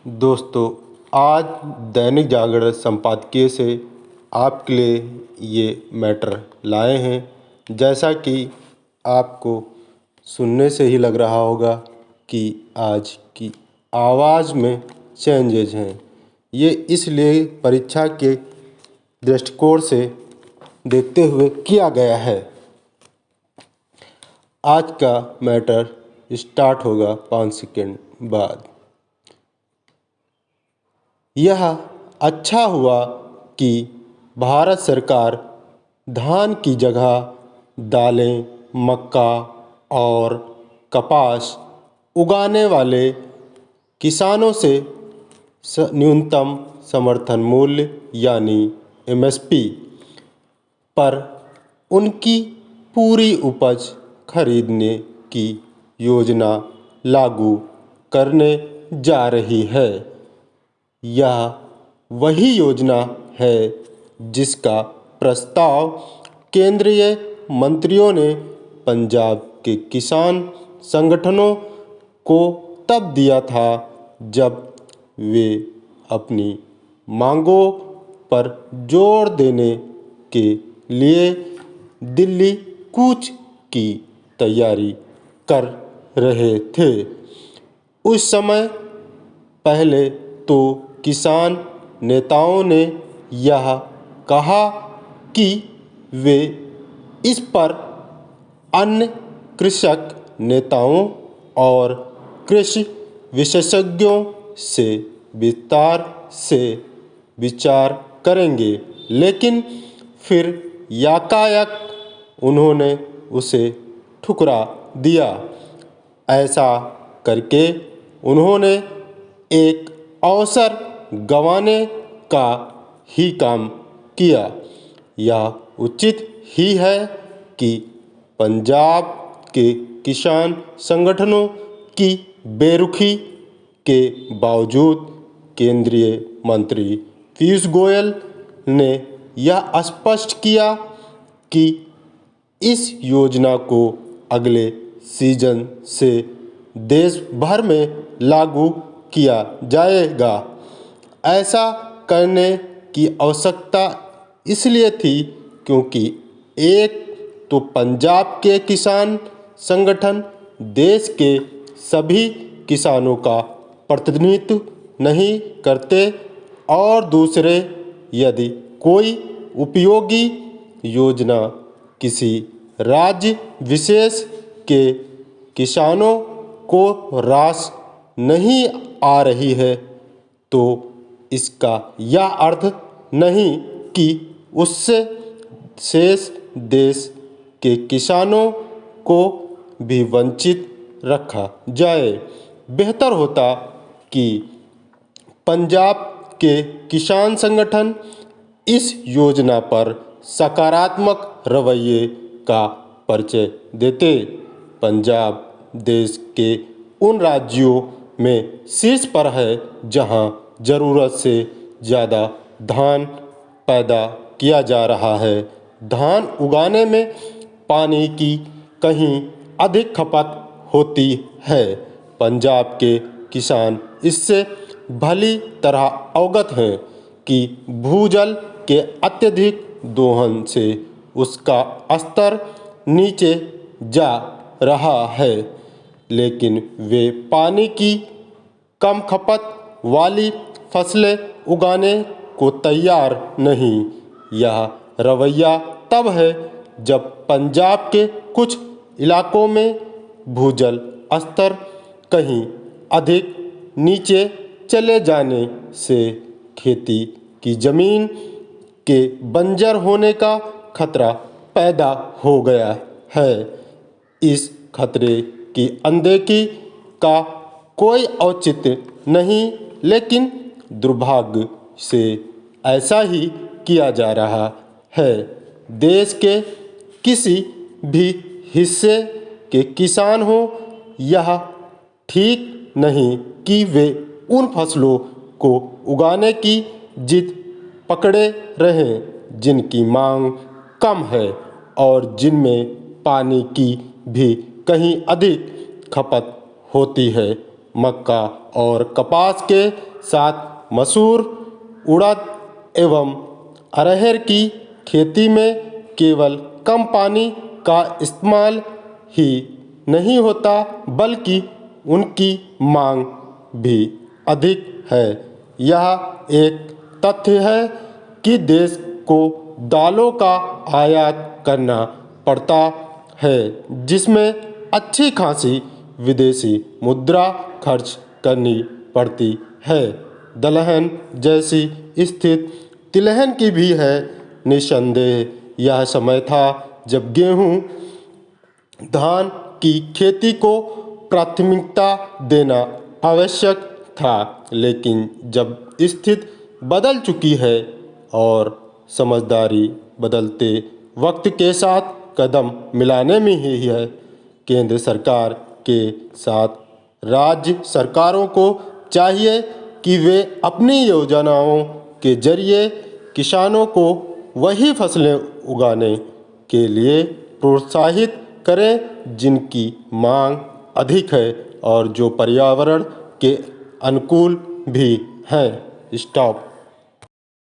दोस्तों, आज दैनिक जागरण संपादकीय से आपके लिए ये मैटर लाए हैं। जैसा कि आपको सुनने से ही लग रहा होगा कि आज की आवाज़ में चेंजेज हैं। ये इसलिए परीक्षा के दृष्टिकोण से देखते हुए किया गया है। आज का मैटर स्टार्ट होगा 5 सेकंड बाद। यह अच्छा हुआ कि भारत सरकार धान की जगह दालें, मक्का और कपास उगाने वाले किसानों से न्यूनतम समर्थन मूल्य यानी एमएसपी पर उनकी पूरी उपज खरीदने की योजना लागू करने जा रही है। यह वही योजना है जिसका प्रस्ताव केंद्रीय मंत्रियों ने पंजाब के किसान संगठनों को तब दिया था जब वे अपनी मांगों पर जोर देने के लिए दिल्ली कूच की तैयारी कर रहे थे। उस समय पहले तो किसान नेताओं ने यह कहा कि वे इस पर अन्य कृषक नेताओं और कृषि विशेषज्ञों से विस्तार से विचार करेंगे, लेकिन फिर याकायक उन्होंने उसे ठुकरा दिया। ऐसा करके उन्होंने एक अवसर गंवाने का ही काम किया। यह उचित ही है कि पंजाब के किसान संगठनों की बेरुखी के बावजूद केंद्रीय मंत्री पीयूष गोयल ने यह स्पष्ट किया कि इस योजना को अगले सीजन से देश भर में लागू किया जाएगा। ऐसा करने की आवश्यकता इसलिए थी क्योंकि एक तो पंजाब के किसान संगठन देश के सभी किसानों का प्रतिनिधित्व नहीं करते और दूसरे, यदि कोई उपयोगी योजना किसी राज्य विशेष के किसानों को रास नहीं आ रही है तो इसका यह अर्थ नहीं कि उससे शेष देश के किसानों को भी वंचित रखा जाए। बेहतर होता कि पंजाब के किसान संगठन इस योजना पर सकारात्मक रवैये का परिचय देते। पंजाब देश के उन राज्यों में शीर्ष पर है जहां ज़रूरत से ज़्यादा धान पैदा किया जा रहा है। धान उगाने में पानी की कहीं अधिक खपत होती है। पंजाब के किसान इससे भली तरह अवगत हैं कि भूजल के अत्यधिक दोहन से उसका स्तर नीचे जा रहा है, लेकिन वे पानी की कम खपत वाली फसलें उगाने को तैयार नहीं। यह रवैया तब है जब पंजाब के कुछ इलाकों में भूजल स्तर कहीं अधिक नीचे चले जाने से खेती की जमीन के बंजर होने का खतरा पैदा हो गया है। इस खतरे की अनदेखी का कोई औचित्य नहीं, लेकिन दुर्भाग्य से ऐसा ही किया जा रहा है। देश के किसी भी हिस्से के किसान हो, यह ठीक नहीं कि वे उन फसलों को उगाने की जिद पकड़े रहें जिनकी मांग कम है और जिनमें पानी की भी कहीं अधिक खपत होती है। मक्का और कपास के साथ मसूर, उड़द एवं अरहर की खेती में केवल कम पानी का इस्तेमाल ही नहीं होता बल्कि उनकी मांग भी अधिक है। यह एक तथ्य है कि देश को दालों का आयात करना पड़ता है, जिसमें अच्छी खासी विदेशी मुद्रा खर्च करनी पड़ती है। दलहन जैसी स्थिति तिलहन की भी है। निस्संदेह यह समय था जब गेहूं, धान की खेती को प्राथमिकता देना आवश्यक था, लेकिन जब स्थिति बदल चुकी है और समझदारी बदलते वक्त के साथ कदम मिलाने में ही है। केंद्र सरकार के साथ राज्य सरकारों को चाहिए कि वे अपनी योजनाओं के जरिए किसानों को वही फसलें उगाने के लिए प्रोत्साहित करें जिनकी मांग अधिक है और जो पर्यावरण के अनुकूल भी हैं। स्टॉप।